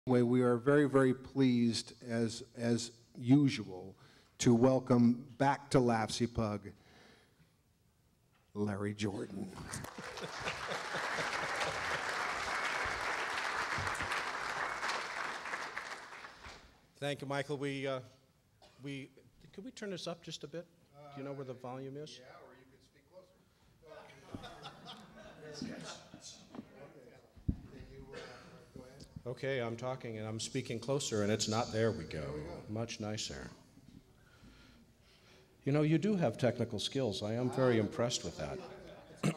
We are very, very pleased, as usual, to welcome back to LAFCPUG, Larry Jordan. Thank you, Michael. Could we turn this up just a bit? Do you know where the volume is? Yeah, or you could speak closer. Go ahead. Okay, I'm talking and I'm speaking closer and it's not. There we go. Much nicer. You know, you do have technical skills. I am very impressed with that. There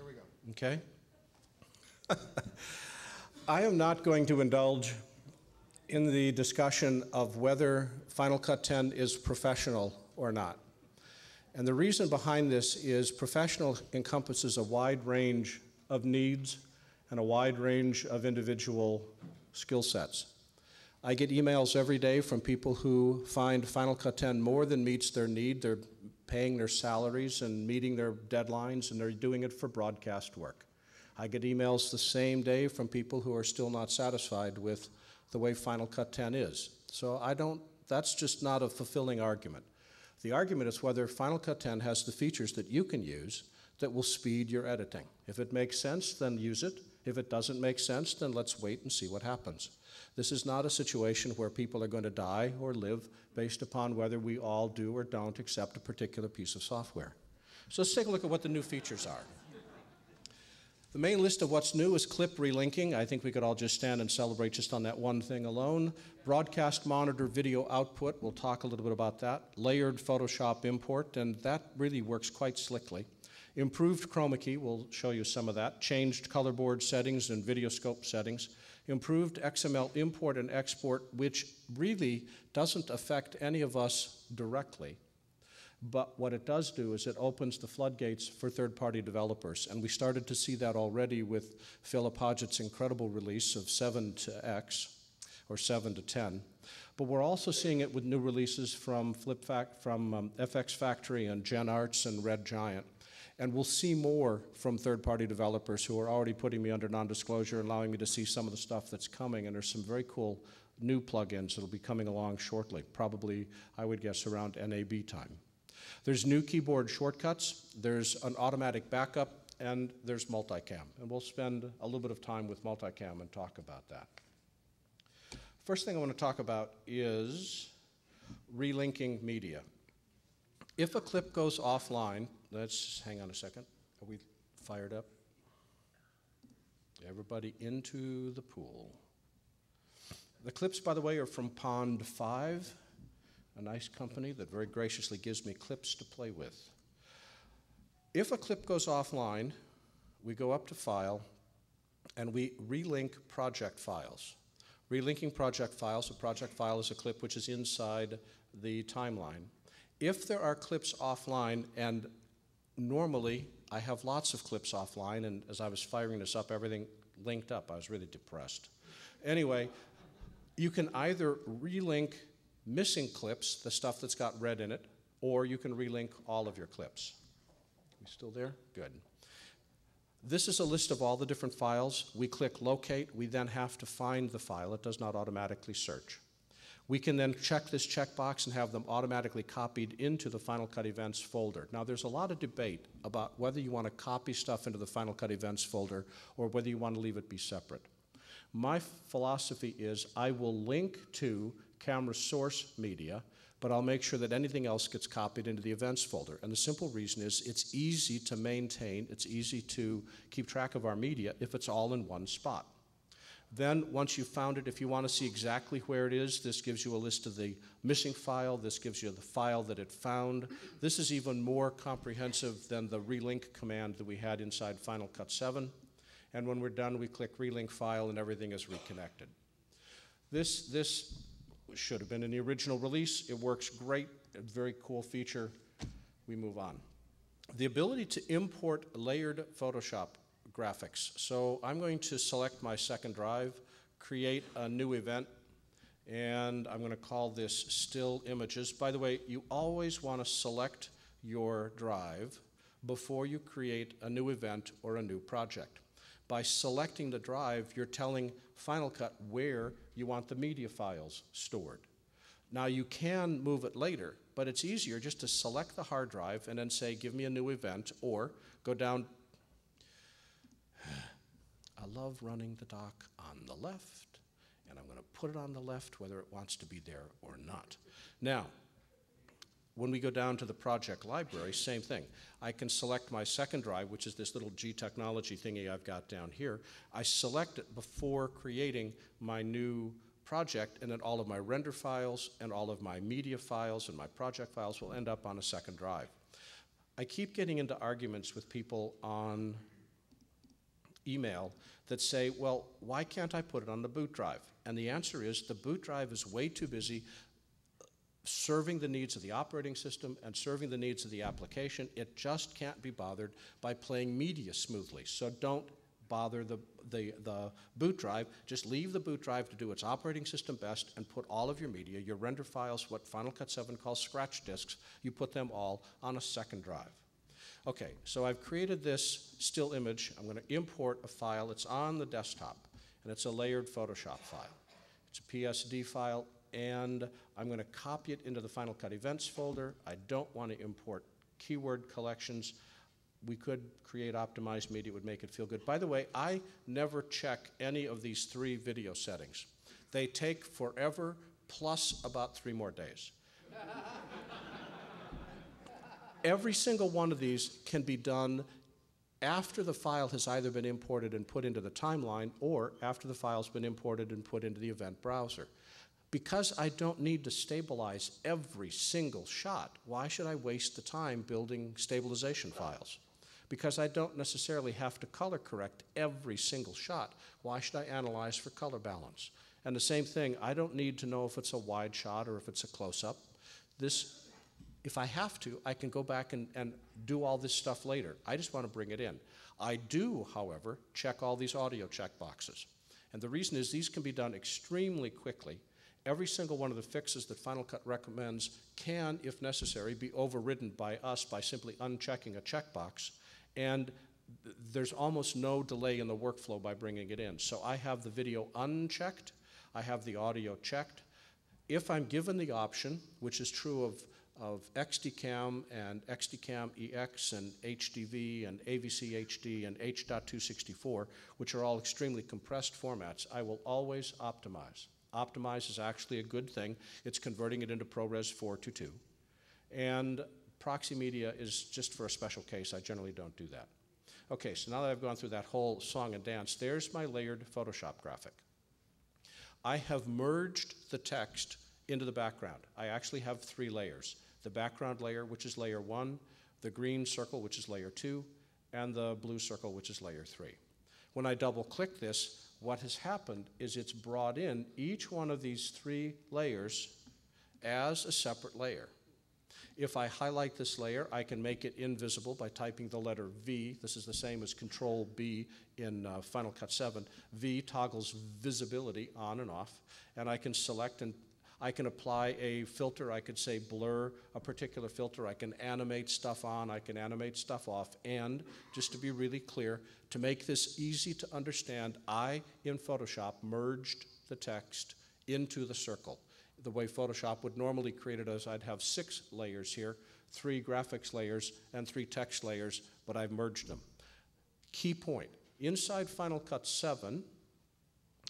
we go. Okay. I am not going to indulge in the discussion of whether Final Cut 10 is professional or not. And the reason behind this is professional encompasses a wide range of needs and a wide range of individual skill sets. I get emails every day from people who find Final Cut 10 more than meets their need. They're paying their salaries and meeting their deadlines, and they're doing it for broadcast work. I get emails the same day from people who are still not satisfied with the way Final Cut 10 is. So that's just not a fulfilling argument. The argument is whether Final Cut 10 has the features that you can use that will speed your editing. If it makes sense, then use it. If it doesn't make sense, then let's wait and see what happens. This is not a situation where people are going to die or live based upon whether we all do or don't accept a particular piece of software. So let's take a look at what the new features are. The main list of what's new is clip relinking. I think we could all just stand and celebrate just on that one thing alone. Broadcast monitor video output, we'll talk a little bit about that. Layered Photoshop import, and that really works quite slickly. Improved chroma key, we'll show you some of that. Changed color board settings and video scope settings. Improved XML import and export, which really doesn't affect any of us directly. But what it does do is it opens the floodgates for third-party developers. And we started to see that already with Philip Hodgett's incredible release of 7 to X, or 7 to 10. But we're also seeing it with new releases from FX Factory and GenArts and Red Giant. And we'll see more from third-party developers who are already putting me under non-disclosure, allowing me to see some of the stuff that's coming. And there's some very cool new plugins that'll be coming along shortly, probably, I would guess, around NAB time. There's new keyboard shortcuts, there's an automatic backup, and there's multicam. And we'll spend a little bit of time with multicam and talk about that. First thing I want to talk about is relinking media. If a clip goes offline, let's hang on a second. Are we fired up? Everybody into the pool. The clips, by the way, are from Pond 5. A nice company that very graciously gives me clips to play with. If a clip goes offline, we go up to File, and we relink project files. Relinking project files, a project file is a clip which is inside the timeline. If there are clips offline, and normally I have lots of clips offline, and as I was firing this up, everything linked up. I was really depressed. Anyway, you can either relink missing clips, the stuff that's got red in it, or you can relink all of your clips. We still there? Good. This is a list of all the different files. We click locate. We then have to find the file. It does not automatically search. We can then check this checkbox and have them automatically copied into the Final Cut Events folder. Now, there's a lot of debate about whether you want to copy stuff into the Final Cut Events folder or whether you want to leave it be separate. My philosophy is I will link to camera source media, but I'll make sure that anything else gets copied into the events folder. And the simple reason is it's easy to maintain, it's easy to keep track of our media if it's all in one spot. Then once you've found it, if you want to see exactly where it is, this gives you a list of the missing file, this gives you the file that it found. This is even more comprehensive than the relink command that we had inside Final Cut 7. And when we're done, we click relink file and everything is reconnected. This should have been in the original release. It works great, a very cool feature. We move on. The ability to import layered Photoshop graphics. So I'm going to select my second drive, create a new event, and I'm going to call this still images. By the way, you always want to select your drive before you create a new event or a new project. By selecting the drive, you're telling Final Cut where you want the media files stored. Now you can move it later, but it's easier just to select the hard drive and then say, give me a new event, or go down. I love running the dock on the left, and I'm going to put it on the left whether it wants to be there or not. Now, when we go down to the project library, same thing. I can select my second drive, which is this little G technology thingy I've got down here. I select it before creating my new project, and then all of my render files and all of my media files and my project files will end up on a second drive. I keep getting into arguments with people on email that say, well, why can't I put it on the boot drive? And the answer is the boot drive is way too busy serving the needs of the operating system and serving the needs of the application. It just can't be bothered by playing media smoothly. So don't bother the boot drive. Just leave the boot drive to do its operating system best and put all of your media, your render files, what Final Cut 7 calls scratch disks, you put them all on a second drive. Okay, so I've created this still image. I'm going to import a file. It's on the desktop, and it's a layered Photoshop file. It's a PSD file, and I'm going to copy it into the Final Cut Events folder. I don't want to import keyword collections. We could create optimized media. It would make it feel good. By the way, I never check any of these 3 video settings. They take forever, plus about 3 more days. Every single one of these can be done after the file has either been imported and put into the timeline, or after the file's been imported and put into the event browser. Because I don't need to stabilize every single shot, why should I waste the time building stabilization files? Because I don't necessarily have to color correct every single shot, why should I analyze for color balance? And the same thing, I don't need to know if it's a wide shot or if it's a close-up. If I have to, I can go back and do all this stuff later. I just want to bring it in. I do, however, check all these audio checkboxes. And the reason is these can be done extremely quickly. Every single one of the fixes that Final Cut recommends can, if necessary, be overridden by us by simply unchecking a checkbox. And there's almost no delay in the workflow by bringing it in. So I have the video unchecked. I have the audio checked. If I'm given the option, which is true of XDCAM and XDCAM EX and HDV and AVC HD and H.264, which are all extremely compressed formats, I will always optimize. Optimize is actually a good thing. It's converting it into ProRes 422. And proxy media is just for a special case. I generally don't do that. Okay, so now that I've gone through that whole song and dance, there's my layered Photoshop graphic. I have merged the text into the background. I actually have 3 layers. The background layer, which is layer 1, the green circle, which is layer 2, and the blue circle, which is layer 3. When I double-click this, what has happened is it's brought in each one of these 3 layers as a separate layer. If I highlight this layer, I can make it invisible by typing the letter V. This is the same as Control B in Final Cut 7. V toggles visibility on and off, and I can select and I can apply a filter. I could say blur a particular filter. I can animate stuff on. I can animate stuff off. And just to be really clear, to make this easy to understand, I, in Photoshop, merged the text into the circle. The way Photoshop would normally create it is I'd have 6 layers here, 3 graphics layers and 3 text layers, but I've merged them. Key point, inside Final Cut 7,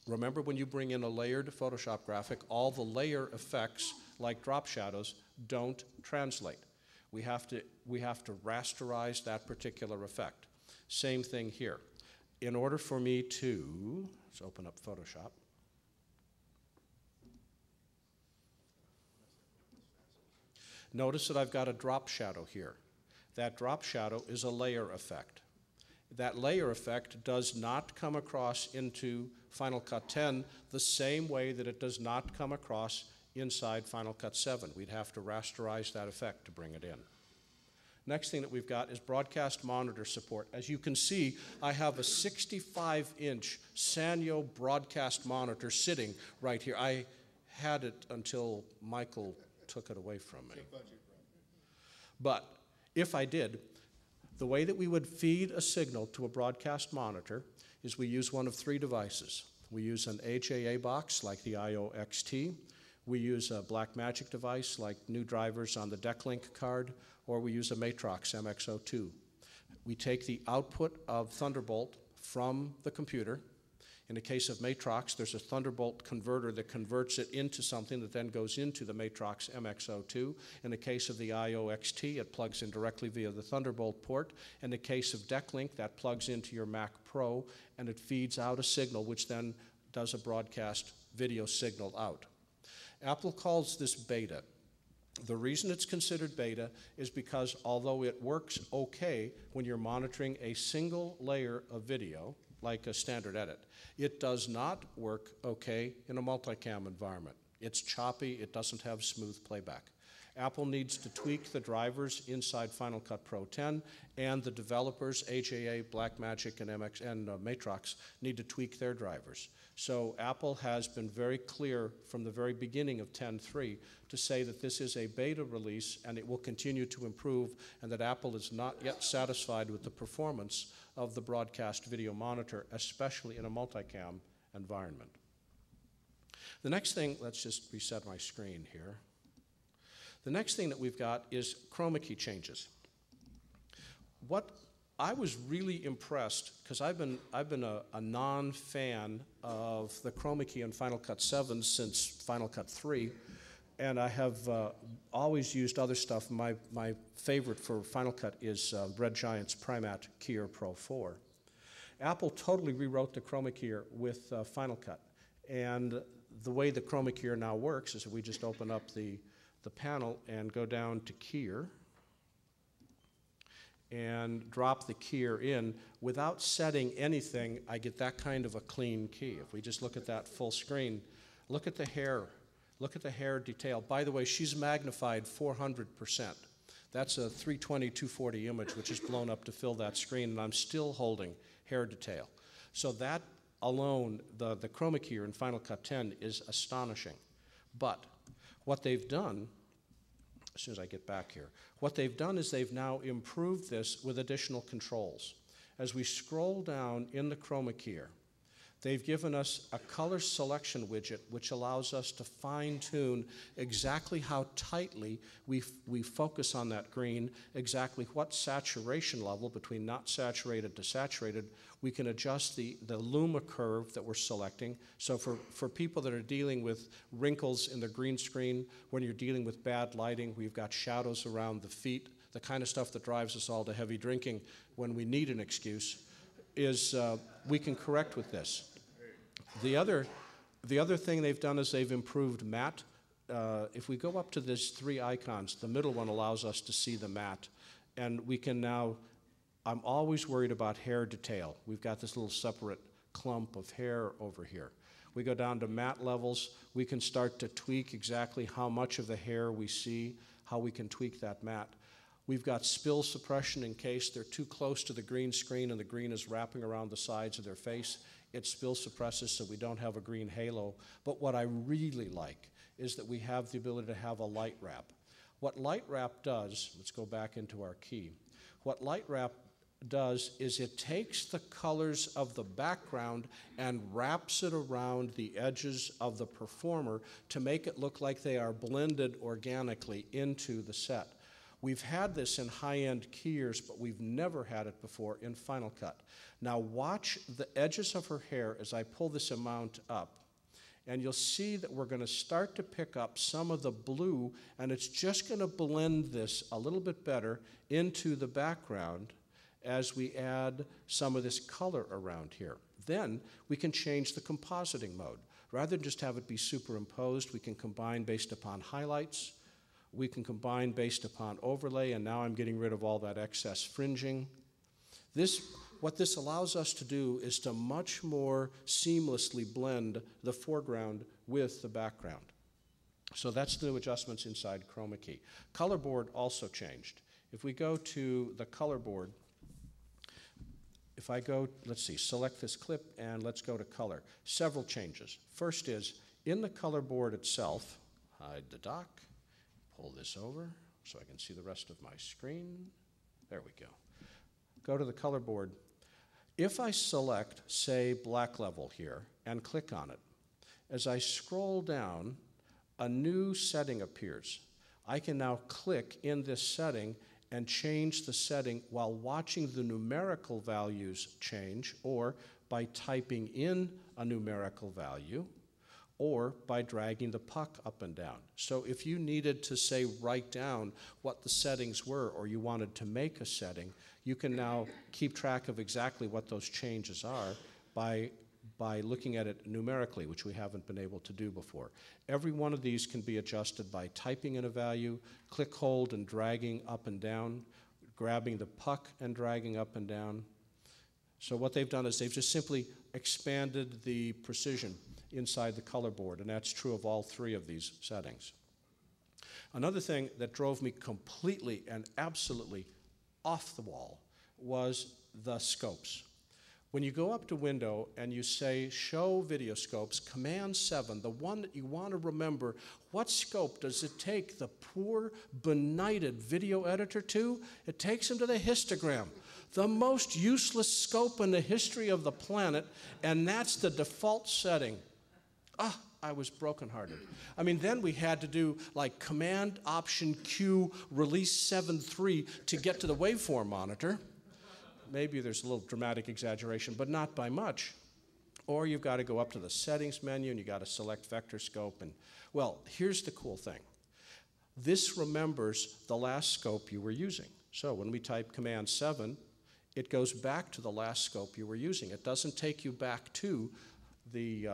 remember when you bring in a layered Photoshop graphic, all the layer effects, like drop shadows, don't translate. We have to rasterize that particular effect. Same thing here. In order for me to, let's open up Photoshop. Notice that I've got a drop shadow here. That drop shadow is a layer effect. That layer effect does not come across into Final Cut 10 the same way that it does not come across inside Final Cut 7. We'd have to rasterize that effect to bring it in. Next thing that we've got is broadcast monitor support. As you can see, I have a 65-inch Sanyo broadcast monitor sitting right here. I had it until Michael took it away from me. But if I did, the way that we would feed a signal to a broadcast monitor is we use one of three devices. We use an HAA box like the IO-XT. We use a Blackmagic device like new drivers on the Decklink card, or we use a Matrox MX02. We take the output of Thunderbolt from the computer. In the case of Matrox, there's a Thunderbolt converter that converts it into something that then goes into the Matrox MX02. In the case of the IO-XT, it plugs in directly via the Thunderbolt port. In the case of Decklink, that plugs into your Mac Pro, and it feeds out a signal, which then does a broadcast video signal out. Apple calls this beta. The reason it's considered beta is because although it works okay when you're monitoring a single layer of video, like a standard edit, it does not work okay in a multicam environment. It's choppy, it doesn't have smooth playback. Apple needs to tweak the drivers inside Final Cut Pro 10, and the developers, HAA, Blackmagic, and Matrox, need to tweak their drivers. So Apple has been very clear from the very beginning of 10.3 to say that this is a beta release and it will continue to improve, and that Apple is not yet satisfied with the performance of the broadcast video monitor, especially in a multicam environment. The next thing, let's just reset my screen here. The next thing that we've got is chroma key changes. What I was really impressed, because I've been a non-fan of the chroma key in Final Cut 7 since Final Cut 3, and I have always used other stuff. My favorite for Final Cut is Red Giant's Primat Keyer Pro 4. Apple totally rewrote the chroma keyer with Final Cut, and the way the chroma keyer now works is that we just open up the panel and go down to keyer and drop the keyer in. Without setting anything, I get that kind of a clean key. If we just look at that full screen, look at the hair. Look at the hair detail. By the way, she's magnified 400%. That's a 320-240 image, which is blown up to fill that screen, and I'm still holding hair detail. So that alone, the chroma keyer in Final Cut 10 is astonishing. But what they've done, as soon as I get back here, what they've done is they've now improved this with additional controls. As we scroll down in the chroma keyer, they've given us a color selection widget which allows us to fine-tune exactly how tightly we focus on that green, exactly what saturation level between not saturated to saturated. We can adjust the luma curve that we're selecting. So for people that are dealing with wrinkles in the green screen, when you're dealing with bad lighting, we've got shadows around the feet, the kind of stuff that drives us all to heavy drinking when we need an excuse, is we can correct with this. The other thing they've done is they've improved matte. If we go up to these three icons, the middle one allows us to see the matte, and we can now, I'm always worried about hair detail. We've got this little separate clump of hair over here. We go down to matte levels. We can start to tweak exactly how much of the hair we see, how we can tweak that matte. We've got spill suppression in case they're too close to the green screen and the green is wrapping around the sides of their face. It spill suppresses so we don't have a green halo. But what I really like is that we have the ability to have a light wrap. What light wrap does, let's go back into our key. What light wrap does is it takes the colors of the background and wraps it around the edges of the performer to make it look like they are blended organically into the set. We've had this in high-end keyers, but we've never had it before in Final Cut. Now watch the edges of her hair as I pull this amount up, and you'll see that we're going to start to pick up some of the blue, and it's just going to blend this a little bit better into the background as we add some of this color around here. Then we can change the compositing mode. Rather than just have it be superimposed, we can combine based upon highlights. We can combine based upon overlay, and now I'm getting rid of all that excess fringing. What this allows us to do is to much more seamlessly blend the foreground with the background. So that's the new adjustments inside Chroma Key. Color board also changed. If we go to the color board, if I go, let's see, select this clip and let's go to color. Several changes. First is, in the color board itself, hide the dock, pull this over so I can see the rest of my screen. There we go. Go to the color board. If I select, say, black level here and click on it, as I scroll down, a new setting appears. I can now click in this setting and change the setting while watching the numerical values change, or by typing in a numerical value, or by dragging the puck up and down. So if you needed to, say, write down what the settings were, or you wanted to make a setting, you can now keep track of exactly what those changes are by looking at it numerically, which we haven't been able to do before. Every one of these can be adjusted by typing in a value, click, hold, and dragging up and down, grabbing the puck and dragging up and down. So what they've done is they've just simply expanded the precision inside the color board, and that's true of all three of these settings. Another thing that drove me completely and absolutely off the wall was the scopes. When you go up to Window and you say Show Video Scopes, Command 7, the one that you want to remember, what scope does it take the poor, benighted video editor to? It takes him to the histogram, the most useless scope in the history of the planet, and that's the default setting. I was brokenhearted. I mean, then we had to do like Command Option Q Release 7.3 to get to the waveform monitor. Maybe there's a little dramatic exaggeration, but not by much. Or you've got to go up to the settings menu and you've got to select vector scope. And well, here's the cool thing. This remembers the last scope you were using. So when we type Command 7, it goes back to the last scope you were using. It doesn't take you back to the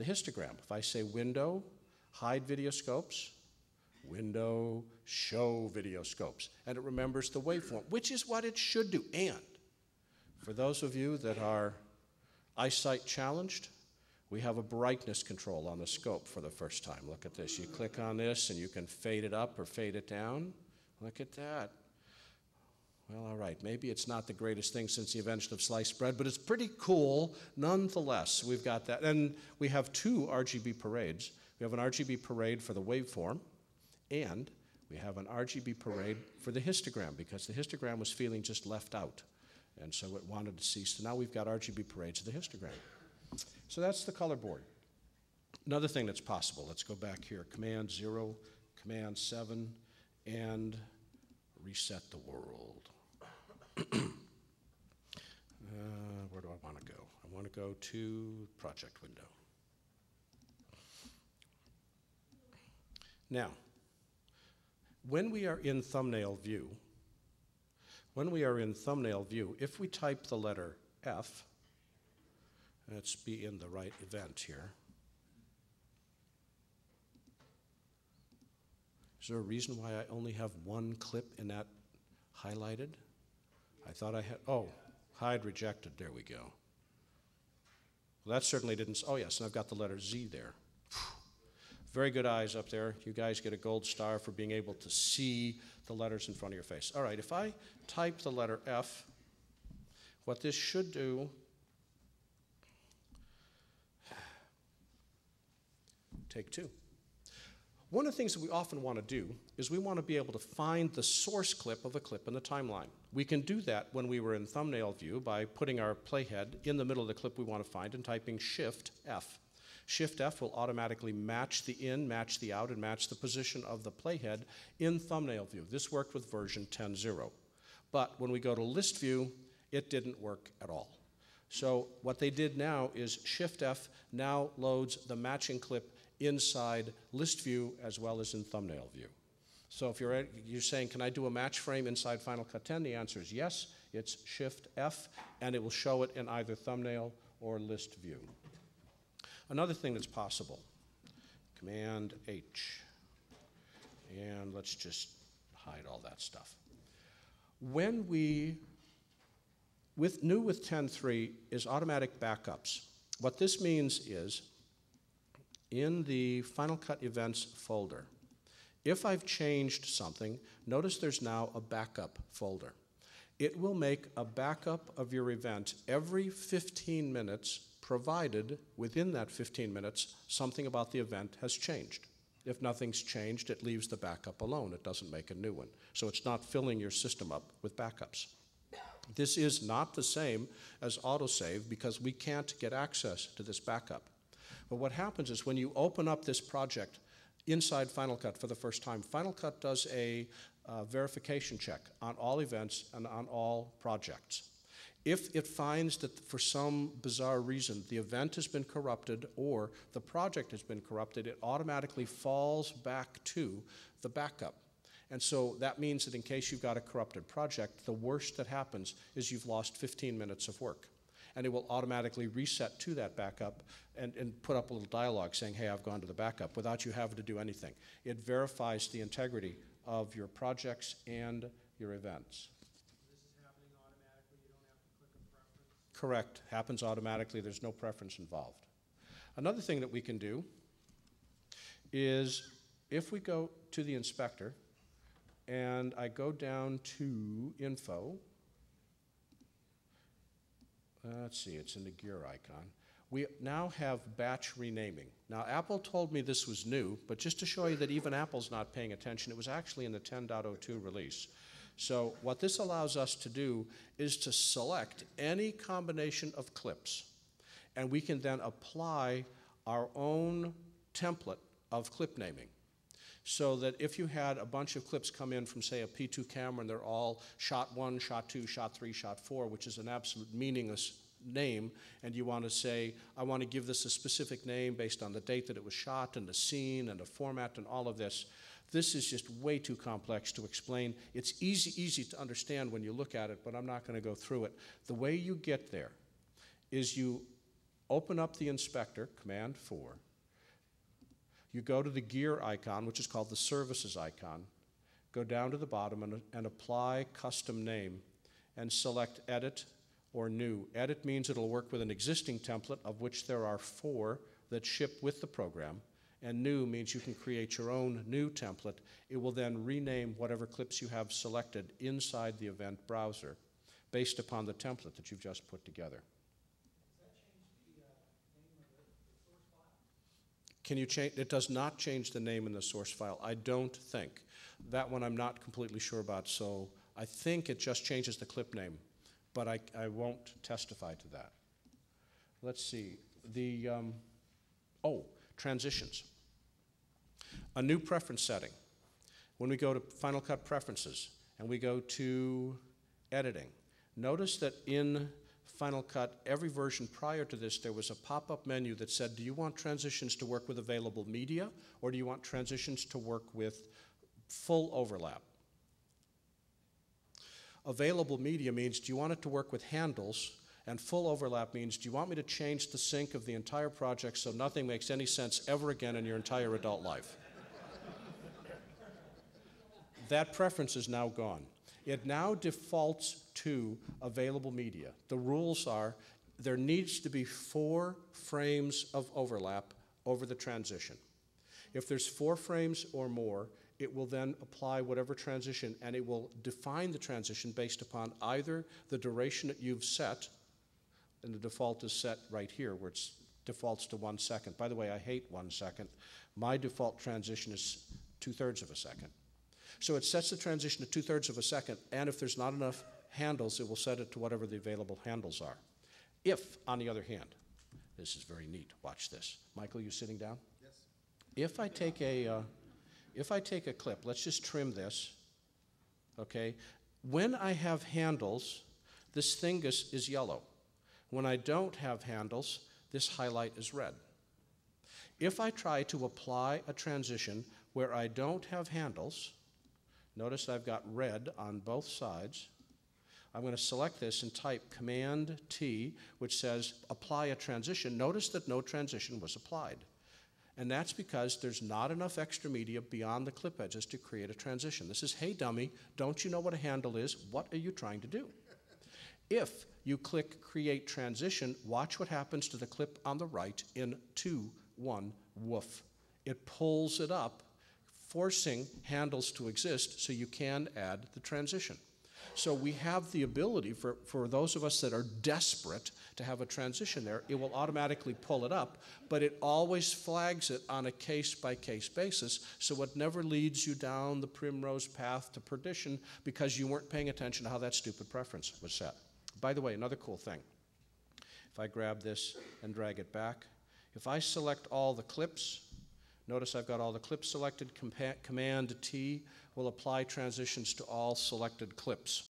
histogram. If I say Window, Hide Video Scopes, Window, Show Video Scopes, and it remembers the waveform, which is what it should do. And for those of you that are eyesight challenged, we have a brightness control on the scope for the first time. Look at this. You click on this and you can fade it up or fade it down. Look at that. Well, all right, maybe it's not the greatest thing since the invention of sliced bread, but it's pretty cool nonetheless. We've got that. And we have two RGB parades. We have an RGB parade for the waveform, and we have an RGB parade for the histogram, because the histogram was feeling just left out. And so it wanted to cease. So now we've got RGB parades of the histogram. So that's the color board. Another thing that's possible, let's go back here. Command 0, Command 7, and reset the world. Where do I want to go? I want to go to project window. Now, when we are in thumbnail view, if we type the letter F, let's be in the right event here. Is there a reason why I only have one clip in that highlighted? I thought I had, hide rejected, there we go. Well, that certainly didn't, oh yes, and I've got the letter Z there. Very good eyes up there. You guys get a gold star for being able to see the letters in front of your face. All right, if I type the letter F, what this should do, take two. One of the things that we often want to do is we want to be able to find the source clip of a clip in the timeline. We can do that when we were in thumbnail view by putting our playhead in the middle of the clip we want to find and typing Shift F. Shift F will automatically match the in, match the out, and match the position of the playhead in thumbnail view. This worked with version 10.0. But when we go to list view, it didn't work at all. So what they did now is Shift F now loads the matching clip inside list view as well as in thumbnail view. So if you're saying, can I do a match frame inside Final Cut 10? The answer is yes. It's Shift F, and it will show it in either thumbnail or list view. Another thing that's possible, Command H, and let's just hide all that stuff. When new with 10.3 is automatic backups. What this means is, in the Final Cut Events folder, if I've changed something, notice there's now a backup folder. It will make a backup of your event every 15 minutes, provided within that 15 minutes something about the event has changed. If nothing's changed, it leaves the backup alone. It doesn't make a new one. So it's not filling your system up with backups. This is not the same as autosave because we can't get access to this backup. But what happens is when you open up this project inside Final Cut for the first time, Final Cut does a verification check on all events and on all projects. If it finds that for some bizarre reason the event has been corrupted or the project has been corrupted, it automatically falls back to the backup. And so that means that in case you've got a corrupted project, the worst that happens is you've lost 15 minutes of work. And it will automatically reset to that backup and put up a little dialogue saying, hey, I've gone to the backup, without you having to do anything. It verifies the integrity of your projects and your events. This is happening automatically, you don't have to click a preference? Correct, happens automatically, there's no preference involved. Another thing that we can do is if we go to the inspector and I go down to info, let's see, it's in the gear icon. We now have batch renaming. Now, Apple told me this was new, but just to show you that even Apple's not paying attention, it was actually in the 10.02 release. So what this allows us to do is to select any combination of clips, and we can then apply our own template of clip naming. So that if you had a bunch of clips come in from, say, a P2 camera, and they're all shot 1, shot 2, shot 3, shot 4, which is an absolute meaningless name, and you want to say, I want to give this a specific name based on the date that it was shot and the scene and the format and all of this. This is just way too complex to explain. It's easy to understand when you look at it, but I'm not going to go through it. The way you get there is you open up the inspector, Command 4. You go to the gear icon, which is called the services icon, go down to the bottom and apply custom name and select edit or new. Edit means it'll work with an existing template, of which there are 4 that ship with the program, and new means you can create your own new template. It will then rename whatever clips you have selected inside the event browser based upon the template that you've just put together. Can you change? It does not change the name in the source file, I don't think. That one I'm not completely sure about, so I think it just changes the clip name, but I won't testify to that. Let's see, transitions. A new preference setting. When we go to Final Cut Preferences and we go to Editing, notice that in Final Cut, every version prior to this, there was a pop-up menu that said, do you want transitions to work with available media, or do you want transitions to work with full overlap? Available media means, do you want it to work with handles, and full overlap means, do you want me to change the sync of the entire project so nothing makes any sense ever again in your entire adult life? That preference is now gone. It now defaults to available media. The rules are there needs to be 4 frames of overlap over the transition. If there's 4 frames or more, it will then apply whatever transition, and it will define the transition based upon either the duration that you've set, and the default is set right here where it defaults to 1 second. By the way, I hate 1 second. My default transition is 2/3 of a second. So it sets the transition to 2/3 of a second, and if there's not enough handles, it will set it to whatever the available handles are. If, on the other hand, this is very neat, watch this. Michael, you sitting down? Yes. If I take a clip, let's just trim this, okay? When I have handles, this thing is yellow. When I don't have handles, this highlight is red. If I try to apply a transition where I don't have handles, notice I've got red on both sides. I'm going to select this and type Command T, which says apply a transition. Notice that no transition was applied. And that's because there's not enough extra media beyond the clip edges to create a transition. This is, hey dummy, don't you know what a handle is? What are you trying to do? If you click Create Transition, watch what happens to the clip on the right in 2, 1, woof. It pulls it up, forcing handles to exist so you can add the transition. So we have the ability for those of us that are desperate to have a transition there, it will automatically pull it up, but it always flags it on a case-by-case basis, so it never leads you down the primrose path to perdition because you weren't paying attention to how that stupid preference was set. By the way, another cool thing. If I grab this and drag it back, if I select all the clips, notice I've got all the clips selected, Command T will apply transitions to all selected clips.